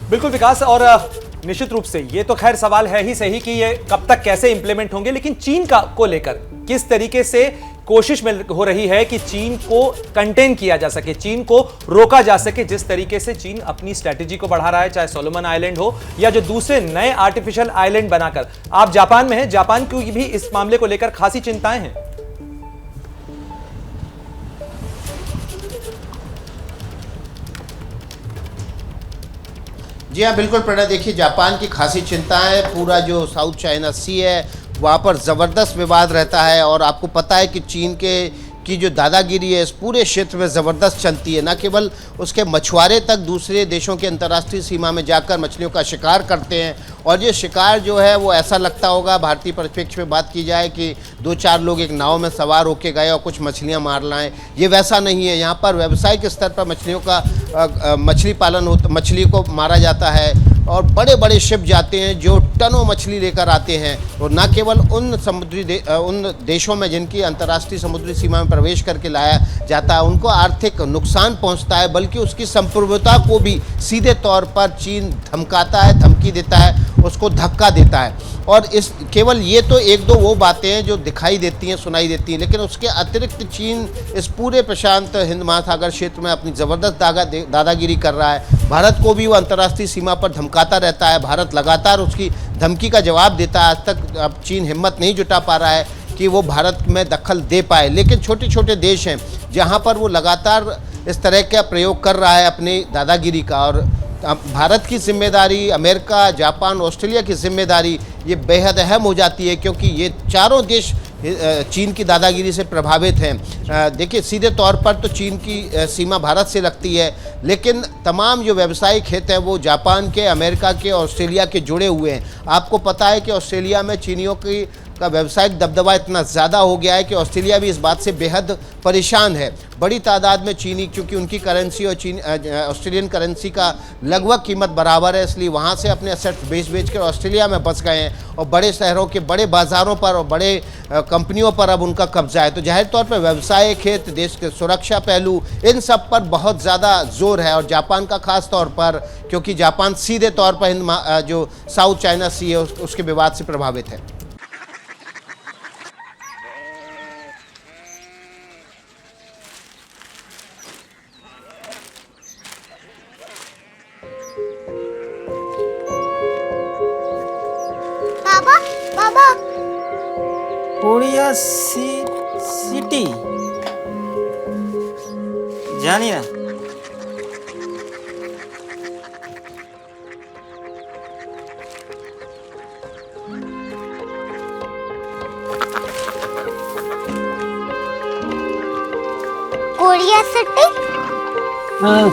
बिल्कुल विकास, और निश्चित रूप से ये तो खैर सवाल है ही सही कि ये कब तक कैसे इंप्लीमेंट होंगे, लेकिन चीन का को लेकर किस तरीके से कोशिश में हो रही है कि चीन को कंटेन किया जा सके, चीन को रोका जा सके। जिस तरीके से चीन अपनी स्ट्रैटेजी को बढ़ा रहा है, चाहे सोलोमन आइलैंड हो या जो दूसरे नए आर्टिफिशियल आइलैंड बनाकर। आप जापान में हैं, जापान की भी इस मामले को लेकर खासी चिंताएं हैं। जी हाँ, बिल्कुल प्रणय। देखिए, जापान की खासी चिंता है। पूरा जो साउथ चाइना सी है वहाँ पर ज़बरदस्त विवाद रहता है, और आपको पता है कि चीन की जो दादागिरी है इस पूरे क्षेत्र में ज़बरदस्त चलती है। न केवल उसके मछुआरे तक दूसरे देशों की अंतर्राष्ट्रीय सीमा में जाकर मछलियों का शिकार करते हैं, और ये शिकार जो है वो ऐसा लगता होगा, भारतीय परिप्रेक्ष्य में बात की जाए, कि 2-4 लोग एक नाव में सवार होके गए और कुछ मछलियाँ मार लाएँ। ये वैसा नहीं है। यहाँ पर व्यावसायिक स्तर पर मछलियों का मछली पालन होता, मछली को मारा जाता है, और बड़े बड़े शिप जाते हैं जो टनों मछली लेकर आते हैं। और न केवल उन उन देशों में जिनकी अंतर्राष्ट्रीय समुद्री सीमा में प्रवेश करके लाया जाता है उनको आर्थिक नुकसान पहुंचता है, बल्कि उसकी संप्रभुता को भी सीधे तौर पर चीन धमकाता है, धमकी देता है, उसको धक्का देता है। और इस केवल ये तो एक दो वो बातें हैं जो दिखाई देती हैं, सुनाई देती हैं, लेकिन उसके अतिरिक्त चीन इस पूरे प्रशांत हिंद महासागर क्षेत्र में अपनी ज़बरदस्त दादागिरी कर रहा है। भारत को भी वो अंतर्राष्ट्रीय सीमा पर धमकाता रहता है। भारत लगातार उसकी धमकी का जवाब देता है। आज तक अब चीन हिम्मत नहीं जुटा पा रहा है कि वो भारत में दखल दे पाए, लेकिन छोटे छोटे देश हैं जहाँ पर वो लगातार इस तरह का प्रयोग कर रहा है अपनी दादागिरी का। और भारत की जिम्मेदारी, अमेरिका, जापान, ऑस्ट्रेलिया की जिम्मेदारी ये बेहद अहम हो जाती है, क्योंकि ये चारों देश चीन की दादागिरी से प्रभावित हैं। देखिए, सीधे तौर पर तो चीन की सीमा भारत से लगती है, लेकिन तमाम जो व्यावसायिक हित हैं वो जापान के, अमेरिका के, ऑस्ट्रेलिया के जुड़े हुए हैं। आपको पता है कि ऑस्ट्रेलिया में चीनियों का व्यावसायिक दबदबा इतना ज़्यादा हो गया है कि ऑस्ट्रेलिया भी इस बात से बेहद परेशान है। बड़ी तादाद में चीनी, क्योंकि उनकी करेंसी और ऑस्ट्रेलियन करेंसी का लगभग कीमत बराबर है, इसलिए वहाँ से अपने असेट्स बेच कर ऑस्ट्रेलिया में बस गए हैं, और बड़े शहरों के बड़े बाज़ारों पर और बड़े कंपनियों पर अब उनका कब्जा है। तो जाहिर तौर पर व्यावसायिक हित, देश के सुरक्षा पहलू, इन सब पर बहुत ज़्यादा जोर है। और जापान का खास तौर पर, क्योंकि जापान सीधे तौर पर जो साउथ चाइना सी है उसके विवाद से प्रभावित है। कोरिया सिटी जानी ना। Korea city? हाँ।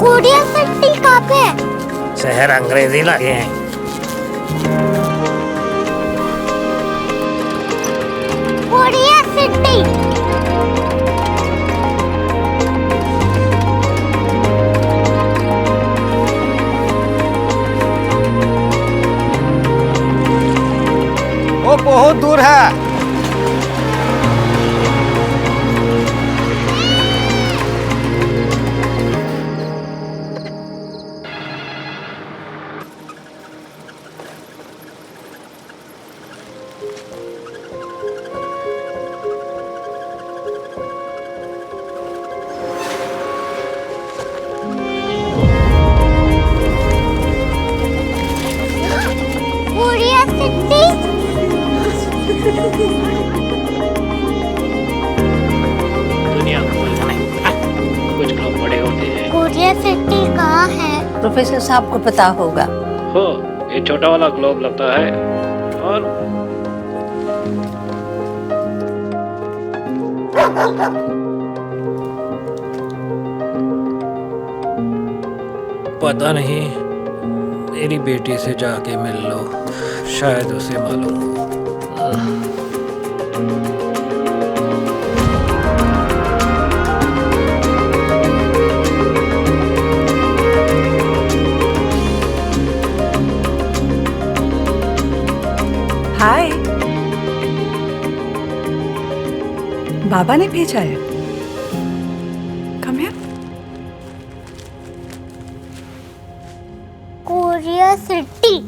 कोरिया सिटी कहाँ पे है? शहर अंग्रेजी लगे हैं। Korea city. वो बहुत दूर है। दुनिया कुछ लोग बड़े होते हैं। कोरिया सिटी कहाँ है? प्रोफेसर साहब को पता होगा। हो, ये छोटा वाला ग्लोब लगता है, और पता नहीं, मेरी बेटी से जाके मिल लो, शायद उसे मालूम हो। हाय। बाबा ने भेजा है। Come here. Korea city.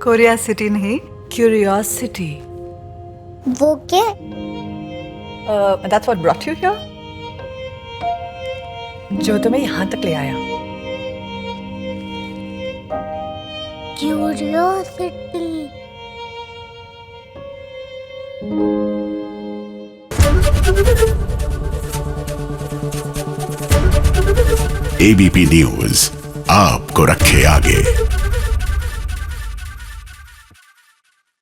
Korea city नहीं, क्यूरियोसिटी। वो क्या? That's what brought you here? जो तुम्हें यहाँ तक ले आया। क्यूरियोसिटी। एबीपी न्यूज आपको रखे आगे।